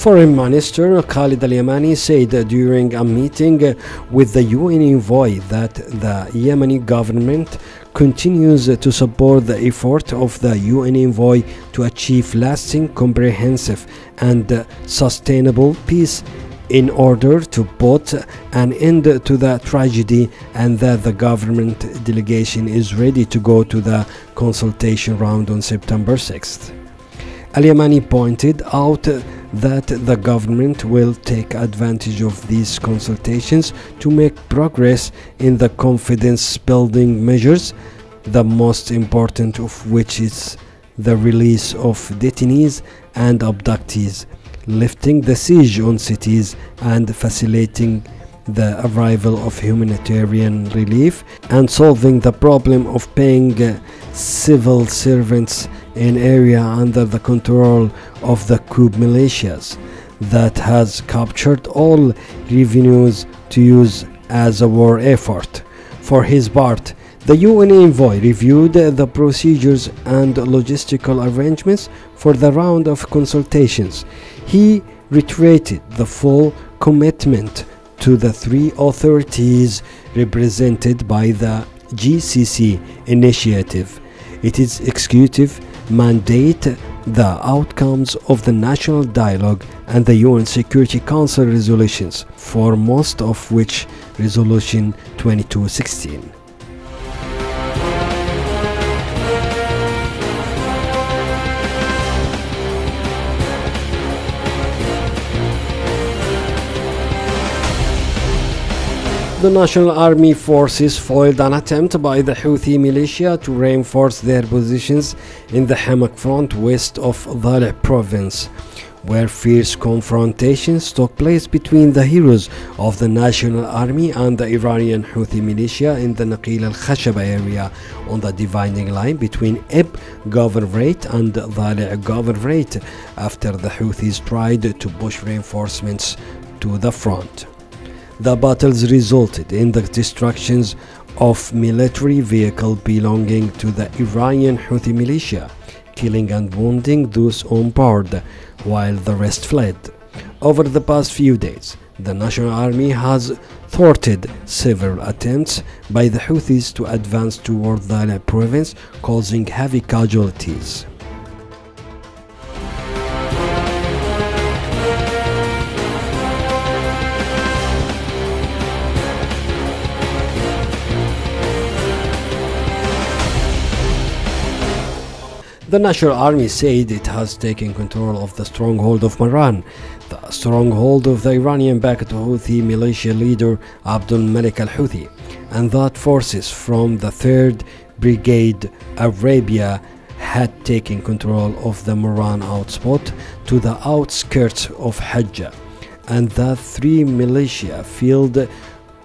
Foreign Minister Khalid al-Yamani said during a meeting with the UN envoy that the Yemeni government continues to support the effort of the UN envoy to achieve lasting, comprehensive and sustainable peace in order to put an end to the tragedy, and that the government delegation is ready to go to the consultation round on September 6th. Al-Yamani pointed out that the government will take advantage of these consultations to make progress in the confidence-building measures, the most important of which is the release of detainees and abductees, lifting the siege on cities and facilitating the arrival of humanitarian relief, and solving the problem of paying civil servants in area under the control of the coup militias that has captured all revenues to use as a war effort. For his part, the UN envoy reviewed the procedures and logistical arrangements for the round of consultations. He reiterated the full commitment to the three authorities represented by the GCC initiative. It is executive mandate the outcomes of the national dialogue and the UN Security Council resolutions, for most of which Resolution 2216. The National Army forces foiled an attempt by the Houthi militia to reinforce their positions in the Hamak front west of Dhaleh province, where fierce confrontations took place between the heroes of the National Army and the Iranian Houthi militia in the Naqil al-Khashaba area on the dividing line between Ib Governorate and Dhaleh Governorate, after the Houthis tried to push reinforcements to the front. The battles resulted in the destructions of military vehicles belonging to the Iranian Houthi militia, killing and wounding those on board, while the rest fled. Over the past few days, the National Army has thwarted several attempts by the Houthis to advance toward Dhaleh province, causing heavy casualties. The National Army said it has taken control of the stronghold of Marran, the stronghold of the Iranian-backed Houthi militia leader Abdul Malik al-Houthi, and that forces from the 3rd Brigade Arabia had taken control of the Marran outspot to the outskirts of Hajjah, and that 3 militia field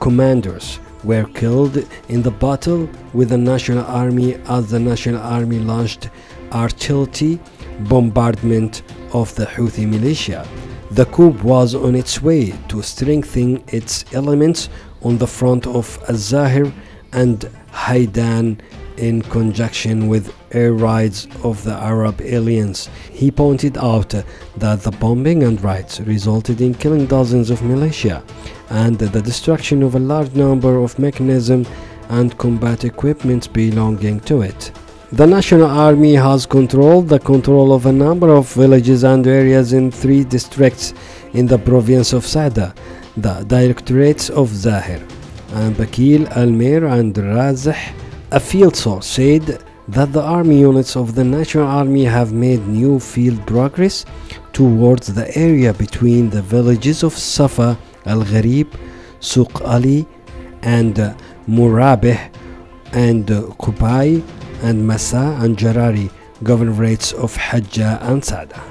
commanders were killed in the battle with the National Army as the National Army launched artillery bombardment of the Houthi militia. The coup was on its way to strengthen its elements on the front of Al-Zahir and Haidan in conjunction with air raids of the Arab alliance. He pointed out that the bombing and raids resulted in killing dozens of militia and the destruction of a large number of mechanism and combat equipment belonging to it. The National Army has the control of a number of villages and areas in 3 districts in the province of Sada, the directorates of Zahir, and Bakil, Almir and Razih. A field source said that the army units of the National Army have made new field progress towards the area between the villages of Safa, Al-Gharib, Suq Ali and Murabih, and Kubai and Masa and Jarari, governorates of Hajjah and Sada.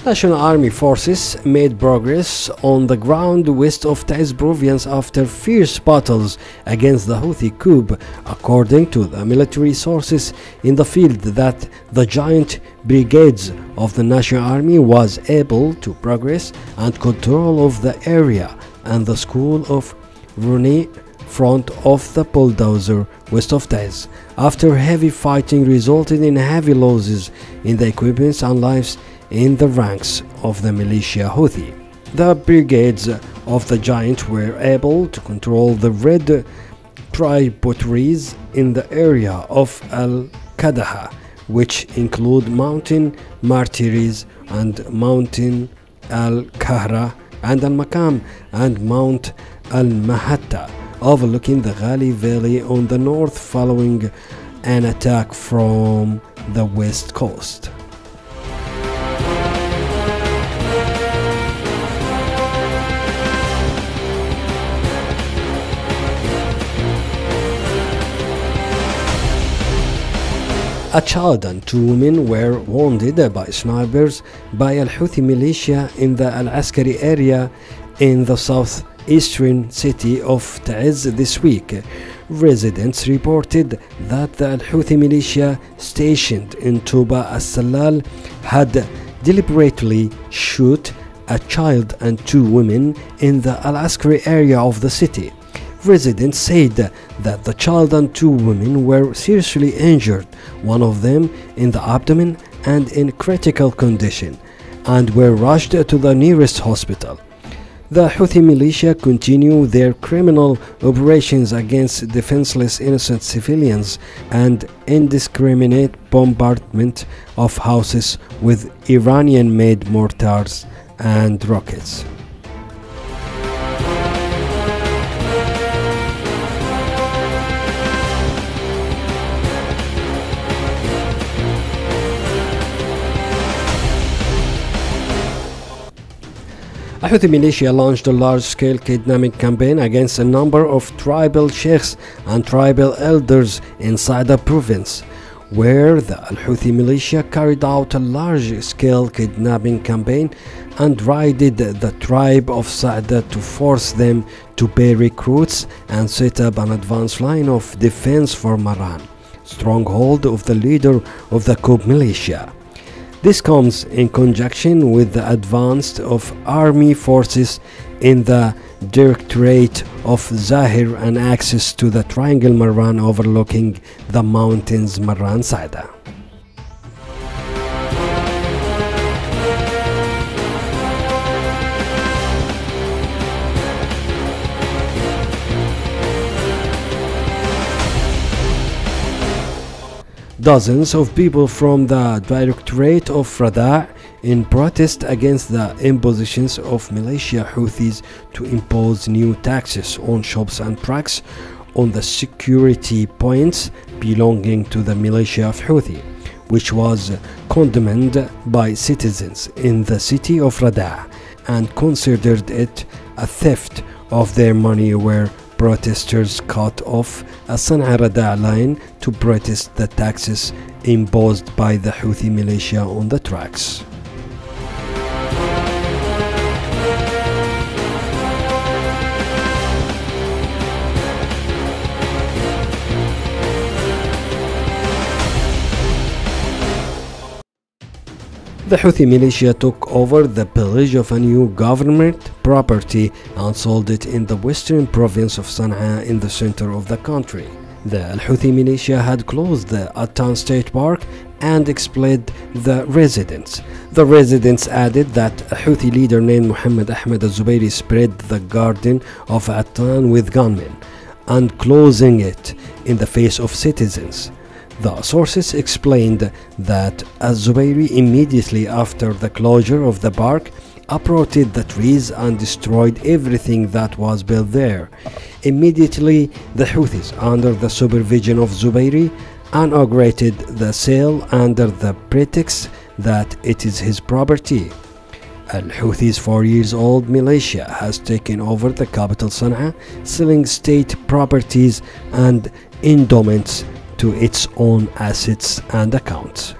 National Army forces made progress on the ground west of Taiz province after fierce battles against the Houthi coup, according to the military sources in the field that the giant brigades of the National Army was able to progress and control of the area and the school of Runi front of the bulldozer west of Taiz, after heavy fighting resulted in heavy losses in the equipment and lives in the ranks of the militia Houthi. The brigades of the giant were able to control the red tributaries in the area of Al-Qadaha, which include Mountain Martyrs and Mountain Al-Kahra and Al-Makam and Mount Al-Mahatta, overlooking the Ghali Valley on the north following an attack from the west coast. A child and two women were wounded by snipers by Al-Houthi militia in the Al-Askari area in the southeastern city of Taiz this week. Residents reported that the Al-Houthi militia stationed in Tuba as-Salal had deliberately shot a child and two women in the Al-Askari area of the city. Residents said that the child and two women were seriously injured, one of them in the abdomen and in critical condition, and were rushed to the nearest hospital. The Houthi militia continue their criminal operations against defenseless innocent civilians and indiscriminate bombardment of houses with Iranian-made mortars and rockets. A Houthi militia launched a large-scale kidnapping campaign against a number of tribal sheikhs and tribal elders in Saada province, where the Al-Houthi militia carried out a large-scale kidnapping campaign and raided the tribe of Saada to force them to pay recruits and set up an advanced line of defense for Maran, stronghold of the leader of the coup militia. This comes in conjunction with the advance of army forces in the Directorate of Zahir and access to the Triangle Marran overlooking the mountains Marran Saada. Dozens of people from the Directorate of Rada in protest against the impositions of militia Houthis to impose new taxes on shops and trucks on the security points belonging to the militia of Houthi, which was condemned by citizens in the city of Rada and considered it a theft of their money, where protesters cut off a Sana'a-Rada line to protest the taxes imposed by the Houthi militia on the trucks. The Houthi militia took over the pillage of a new government property and sold it in the western province of Sana'a in the center of the country. The Al-Houthi militia had closed the Attan State Park and expelled the residents. The residents added that a Houthi leader named Muhammad Ahmed al-Zubairi spread the garden of Attan with gunmen and closing it in the face of citizens. The sources explained that al-Zubairi immediately after the closure of the park uprooted the trees and destroyed everything that was built there. Immediately, the Houthis, under the supervision of Zubairi, inaugurated the sale under the pretext that it is his property. Al-Houthis' 4-year-old militia has taken over the capital Sana'a, selling state properties and endowments to its own assets and accounts.